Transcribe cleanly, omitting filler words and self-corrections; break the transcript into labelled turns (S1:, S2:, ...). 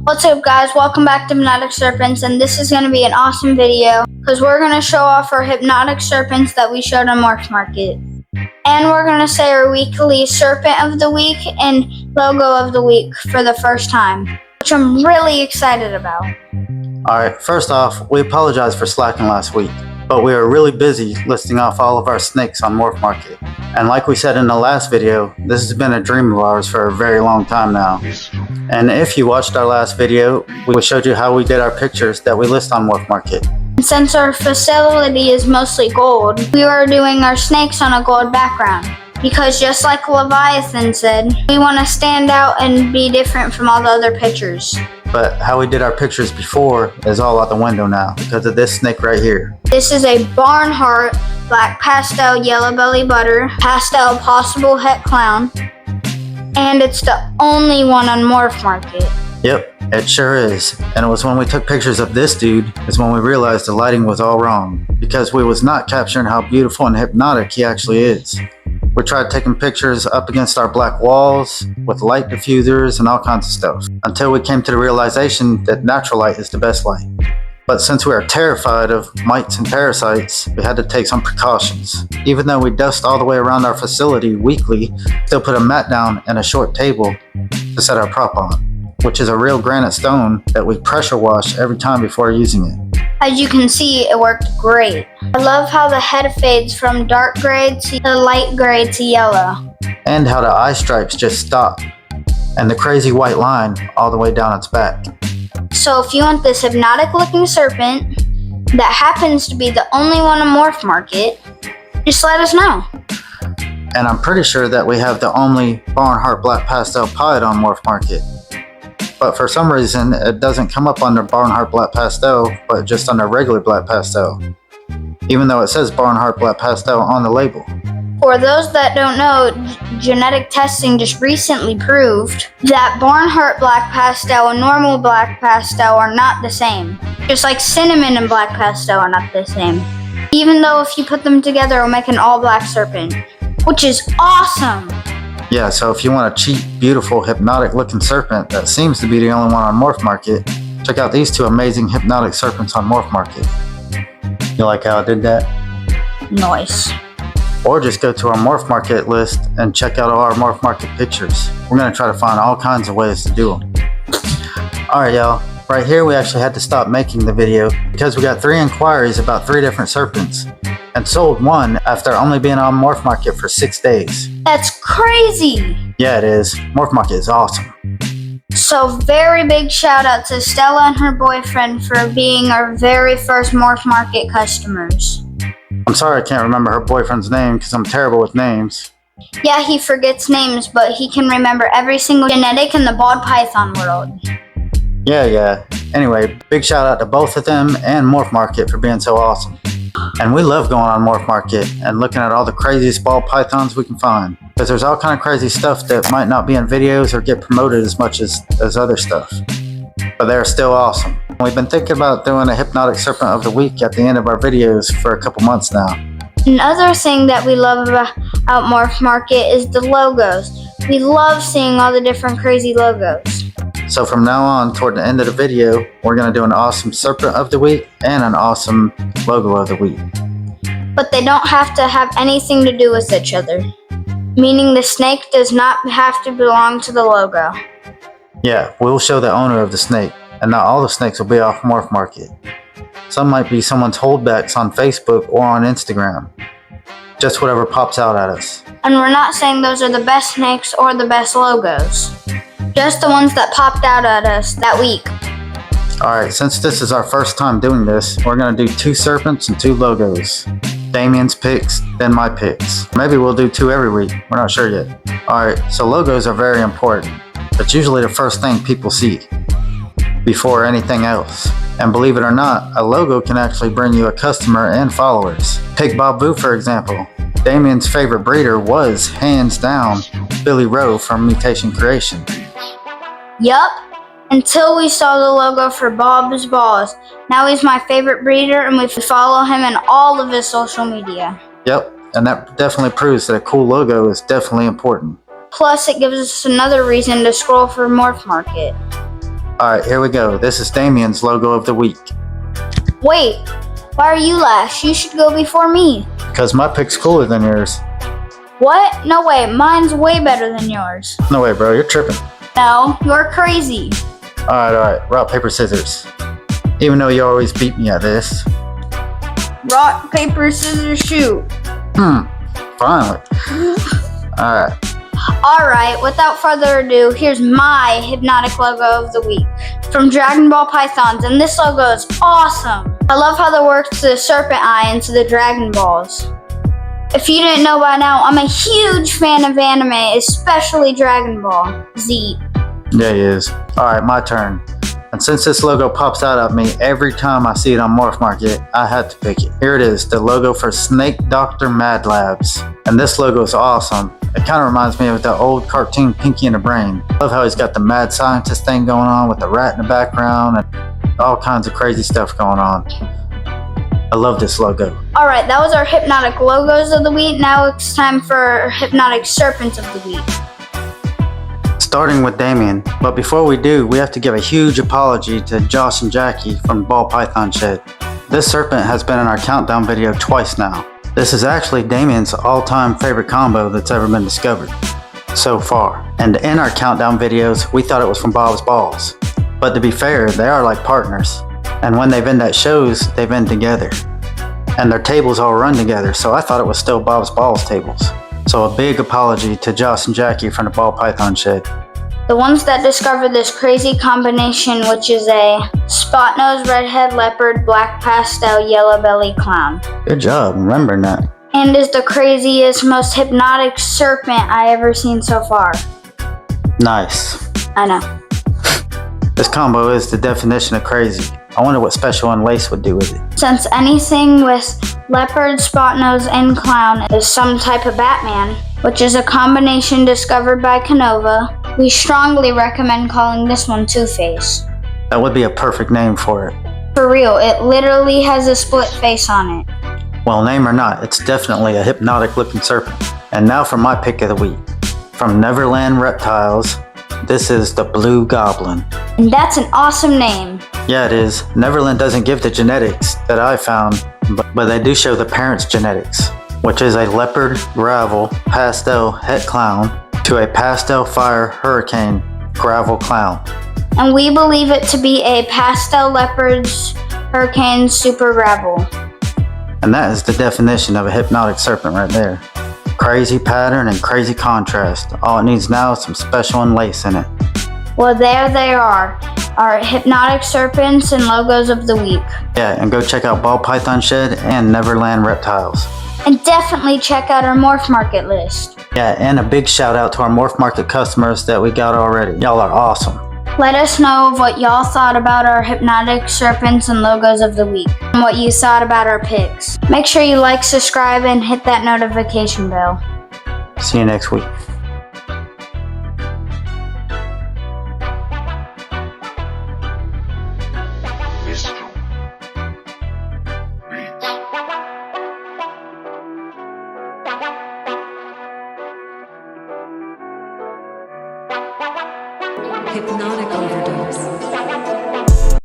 S1: What's up, guys? Welcome back to Hypnotic Serpents, and this is going to be an awesome video because we're going to show off our Hypnotic Serpents that we showed on Morphmarket. And we're going to say our weekly Serpent of the Week and Logo of the Week for the first time, which I'm really excited about.
S2: Alright, first off, we apologize for slacking last week, but we were really busy listing off all of our snakes on Morphmarket. And like we said in the last video, this has been a dream of ours for a very long time now. And if you watched our last video, we showed you how we did our pictures that we list on Morphmarket.
S1: And since our facility is mostly gold, we were doing our snakes on a gold background. Because just like Leviathan said, we want to stand out and be different from all the other pictures.
S2: But how we did our pictures before is all out the window now because of this snake right here.
S1: This is a Barnhart Black Pastel Yellow Belly Butter Pastel Possible Het Clown. And it's the only one on Morphmarket.
S2: Yep, it sure is. And it was when we took pictures of this dude is when we realized the lighting was all wrong. Because we was not capturing how beautiful and hypnotic he actually is. We tried taking pictures up against our black walls with light diffusers and all kinds of stuff until we came to the realization that natural light is the best light. But since we are terrified of mites and parasites, we had to take some precautions. Even though we dust all the way around our facility weekly, still put a mat down and a short table to set our prop on, which is a real granite stone that we pressure wash every time before using it.
S1: As you can see, it worked great. I love how the head fades from dark gray to light gray to yellow.
S2: And how the eye stripes just stop. And the crazy white line all the way down its back.
S1: So if you want this hypnotic looking serpent that happens to be the only one on Morphmarket, just let us know.
S2: And I'm pretty sure that we have the only Barnhart Black Pastel Pied on Morphmarket. But for some reason, it doesn't come up under Barnhart Black Pastel, but just under regular Black Pastel. Even though it says Barnhart Black Pastel on the label.
S1: For those that don't know, genetic testing just recently proved that Barnhart Black Pastel and normal Black Pastel are not the same. Just like cinnamon and Black Pastel are not the same. Even though if you put them together, it'll make an all-black serpent, which is awesome!
S2: Yeah, so if you want a cheap, beautiful, hypnotic-looking serpent that seems to be the only one on Morphmarket, check out these two amazing hypnotic serpents on Morphmarket. You like how I did that?
S1: Nice.
S2: Or just go to our Morphmarket list and check out all our Morphmarket pictures. We're going to try to find all kinds of ways to do them. Alright y'all, right here we actually had to stop making the video because we got 3 inquiries about 3 different serpents. And sold one after only being on Morphmarket for 6 days.
S1: That's crazy!
S2: Yeah, it is. Morphmarket is awesome.
S1: So very big shout out to Stella and her boyfriend for being our very first Morphmarket customers.
S2: I'm sorry I can't remember her boyfriend's name because I'm terrible with names.
S1: Yeah, he forgets names, but he can remember every single genetic in the bald python world.
S2: Yeah. Anyway, big shout out to both of them and Morphmarket for being so awesome. And we love going on Morphmarket and looking at all the craziest ball pythons we can find. Because there's all kind of crazy stuff that might not be in videos or get promoted as much as other stuff. But they're still awesome. We've been thinking about doing a Hypnotic Serpent of the Week at the end of our videos for a couple months now.
S1: Another thing that we love about Morphmarket is the logos. We love seeing all the different crazy logos.
S2: So from now on, toward the end of the video, we're going to do an awesome Serpent of the Week and an awesome Logo of the Week.
S1: But they don't have to have anything to do with each other. Meaning the snake does not have to belong to the logo.
S2: Yeah, we'll show the owner of the snake, and not all the snakes will be off Morphmarket. Some might be someone's holdbacks on Facebook or on Instagram. Just whatever pops out at us.
S1: And we're not saying those are the best snakes or the best logos. Just the ones that popped out at us that week.
S2: Alright, since this is our first time doing this, we're going to do 2 serpents and 2 logos. Damien's picks, then my picks. Maybe we'll do 2 every week, we're not sure yet. Alright, so logos are very important. It's usually the first thing people see before anything else. And believe it or not, a logo can actually bring you a customer and followers. Take Bob Boo for example. Damien's favorite breeder was, hands down, Billy Rowe from Mutation Creation.
S1: Yup, until we saw the logo for Bob's Balls. Now he's my favorite breeder and we follow him in all of his social media.
S2: Yep, and that definitely proves that a cool logo is definitely important.
S1: Plus, it gives us another reason to scroll for morphmarket.
S2: Alright, here we go. This is Damien's logo of the week.
S1: Wait, why are you last? You should go before me.
S2: Because my pic's cooler than yours.
S1: What? No way, mine's way better than yours.
S2: No way, bro, you're tripping.
S1: No, you're crazy.
S2: Alright, rock, paper, scissors. Even though you always beat me at this.
S1: Rock, paper, scissors, shoot.
S2: Finally. Alright.
S1: Alright, without further ado, here's my hypnotic logo of the week from Dragon Ball Pythons, and this logo is awesome. I love how they works the serpent eye into the Dragon Balls. If you didn't know by now, I'm a huge fan of anime, especially Dragon Ball Z.
S2: Yeah, he is. Alright, my turn. And since this logo pops out at me every time I see it on morphmarket, I had to pick it. Here it is, the logo for Snake Dr. Mad Labs. And this logo is awesome. It kind of reminds me of the old cartoon Pinky and the Brain. I love how he's got the mad scientist thing going on with the rat in the background and all kinds of crazy stuff going on. I love this logo.
S1: Alright, that was our hypnotic logos of the week. Now it's time for hypnotic serpents of the week.
S2: Starting with Damien, but before we do, we have to give a huge apology to Josh and Jackie from Ball Python Shed. This serpent has been in our countdown video twice now. This is actually Damien's all-time favorite combo that's ever been discovered so far. And in our countdown videos, we thought it was from Bob's Balls. But to be fair, they are like partners. And when they've been at shows, they've been together. And their tables all run together, so I thought it was still Bob's Balls tables. So a big apology to Josh and Jackie from the Ball Python Shed.
S1: The ones that discovered this crazy combination, which is a spot nose, redhead, leopard, black pastel, yellow belly clown.
S2: Good job remembering that.
S1: And is the craziest, most hypnotic serpent I ever seen so far.
S2: Nice.
S1: I know.
S2: This combo is the definition of crazy. I wonder what Special and Lace would do with it.
S1: Since anything with leopard, spot nose, and clown is some type of Batman, which is a combination discovered by Canova, we strongly recommend calling this one Two-Face.
S2: That would be a perfect name for it.
S1: For real, it literally has a split face on it.
S2: Well, name or not, it's definitely a hypnotic looking serpent. And now for my pick of the week. From Neverland Reptiles, this is the Blue Goblin.
S1: And that's an awesome name.
S2: Yeah, it is. Neverland doesn't give the genetics that I found, but they do show the parents' genetics, which is a leopard, gravel, pastel, het clown to a pastel fire hurricane gravel clown.
S1: And we believe it to be a pastel leopard's hurricane super gravel.
S2: And that is the definition of a hypnotic serpent right there. Crazy pattern and crazy contrast. All it needs now is some Special and Lace in it.
S1: Well, there they are, our hypnotic serpents and logos of the week.
S2: Yeah, and go check out Ball Python Shed and Neverland Reptiles.
S1: And definitely check out our morphmarket list.
S2: Yeah, and a big shout out to our morphmarket customers that we got already. Y'all are awesome.
S1: Let us know what y'all thought about our hypnotic serpents and logos of the week, and what you thought about our picks. Make sure you like, subscribe, and hit that notification bell.
S2: See you next week.